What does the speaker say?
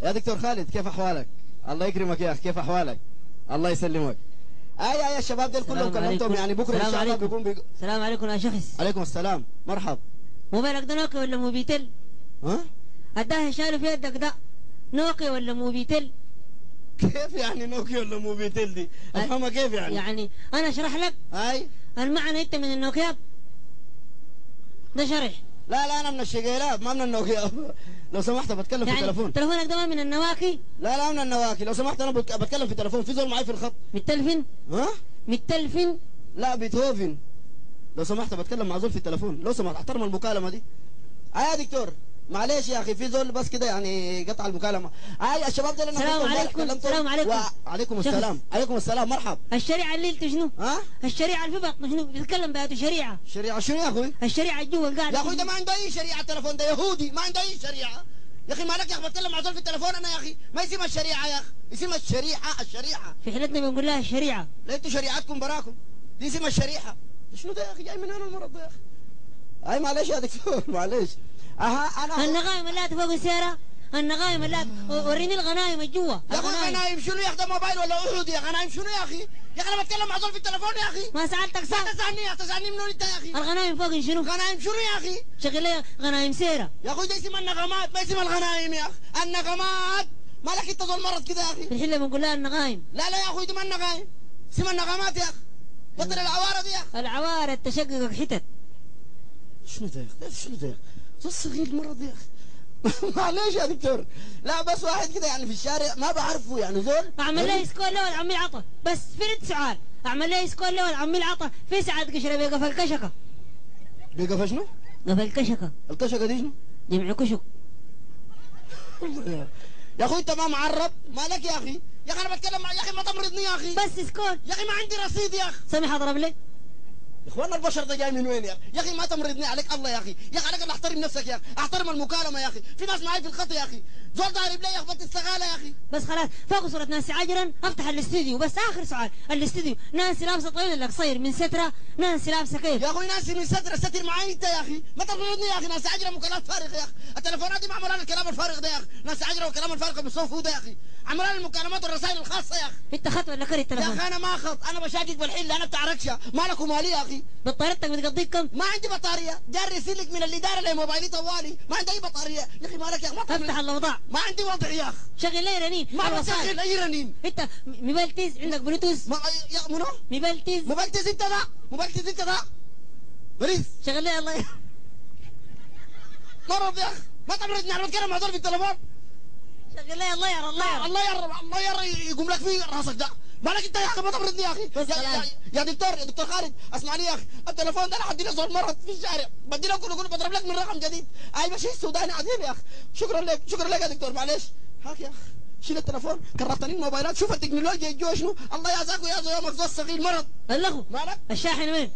يا دكتور خالد كيف احوالك؟ الله يكرمك يا اخي، كيف احوالك؟ الله يسلمك. اي الشباب دول كلهم كلمتهم، يعني بكره ان شاء الله بيكون السلام عليكم يا شخص. عليكم السلام، مرحب. موبايلك ده نوكيا ولا موبيتل؟ ها؟ الداهي شاله في يدك ده نوكيا ولا موبيتل؟ كيف يعني نوكيا ولا موبيتل دي؟ افهمها كيف يعني؟ يعني انا اشرح لك. اي المعنى انت من النوكيا ده شرح. لا انا من الشقيلات ما من النوكيا. لو سمحت بتكلم في التليفون. تليفونك ده ما من النواكي؟ لا من النواكي. لو سمحت انا بتكلم في التليفون، في زول معي في الخط. متلفن؟ ها؟ متلفن؟ لا بيتهوفن. لو سمحت بتكلم مع زول في التليفون، لو سمحت احترم المكالمه دي. يا دكتور معلش يا اخي، في زول بس كده يعني قطع المكالمه. الشباب دول انا السلام عليكم. السلام عليكم. وعليكم السلام. عليكم السلام، مرحب. الشريعه اللي انت شنو؟ ها؟ الشريعه اللي في بطنه شنو؟ بتتكلم بهذه شريعه. شريعه شنو يا اخوي؟ الشريعه جوا قاعد يا اخوي ده ما عنده اي شريعه، التليفون ده يهودي ما عنده اي شريعه. يا اخي مالك يا اخي، بتكلم مع زول في التليفون انا يا اخي، ما اسمها الشريعه يا اخي، اسمها الشريعه. في حلتنا بنقول لها الشريعه. لا انتوا شريعتكم براكم، دي اسمها الشريعه. شنو ده يا اخي، جاي من هنا المرض ده يا اخي. معلش يا دكتور معلش. انا النغايم اللي فوق السياره، النغايم اللي وريني الغنايم الجوا. يا اخوي غنايم شنو يا اخي، ده موبايل ولا احد يا غنايم شنو يا اخي؟ يا اخي انا بتكلم مع زول في التليفون يا اخي. ما سالتك سؤال. تسالني منو انت يا اخي؟ الغنايم فوق شنو؟ غنايم شنو يا اخي؟ شغل لي غنايم سيره. يا اخوي ده اسم النغمات ما اسم الغنايم يا اخي، النغمات. مالك انت زول مرض كده يا اخي؟ الحله بنقول لها النغايم. لا يا اخوي دي ما النغايم، اسم النغمات يا اخي. بطل العواره دي يا اخي. العواره تشققك حتت. شنو ده يا اخي؟ شنو ده؟ ده صغير مرض يا اخي. معلش يا دكتور، لا بس واحد كده يعني في الشارع ما بعرفه يعني زول. اعمل لي سكول له العمي العطا، بس فرد سؤال، اعمل لي سكول له العمي العطا في ساعات قشره بيقف الكشكه. بيقف شنو؟ قف الكشكه. الكشكه دي شنو؟ جمع كشك. يا اخوي انت ما معرب، مالك يا اخي؟ يا اخي انا بتكلم يا اخي ما تمرضني يا اخي. بس سكول يا اخي ما عندي رصيد يا اخي. سامح اضرب لي. يا اخوانا البشر ده جاي من وين يا اخي؟ يا اخي ما تمرضني عليك الله يا اخي، يا اخي عليك ان احترم نفسك يا اخي، احترم المكالمه يا اخي، في ناس معي في الخط يا اخي، زول ضارب لي يا اخي استغاله يا اخي. بس خلاص فوق صورة نانسي عجلا افتح الاستديو، بس اخر سؤال، الاستديو نانسي لابسه طويل ولا قصير من ستره؟ نانسي لابسه كيف؟ يا اخوي نانسي من ستره، ستر معي انت يا اخي، ما تمرضني يا اخي، نانسي عجله مكالمات فارغه يا اخي، التليفونات دي معموله الكلام الفارغ ده يا اخي، نانسي عجله والكلام الفارغ بالصوف ده يا اخي، عملوا المكالمات والرسائل الخاصه يا اخي. انت خط ولا كري التليفون؟ يا اخي انا ما خط، انا بشاكك بالحله، انا بتاع ركشه، مالك ومالي يا اخي؟ بطاريتك بتقضيك كم؟ ما عندي بطاريه، جاري يرسل من الاداره لموبايلي طوالي، ما عندي اي بطاريه، يا اخي مالك يا اخي؟ ما افتح الاوضاع. ما عندي وضع يا اخي. شغل لي رنين. ما بشغل اي رنين. انت موبايل عندك بلوتوث؟ ما يا منو؟ موبايل انت ده، موبايل انت ده بريف. شغل لي الله مرض يا اخي، ما تمرضني، انا بتكلم مع زول في التليفون. شغل لي الله يرى الله يرى يقوم لك في راسك ده، مالك انت يا اخي؟ ما تمرضني يا اخي. يا دكتور خالد اسمعني يا اخي، التليفون ده انا حدي له زول مرض في الشارع، بدي له كله بضرب لك من رقم جديد، ماشي السوداني عظيم يا اخي. شكرا لك يا دكتور، معلش هاك يا اخي شيل التليفون، كرهتني الموبايلات، شوف التكنولوجيا جوا شنو، الله يعزاك ويعزو يومك زول صغير مرض. اللغو مالك؟ الشاحن وين؟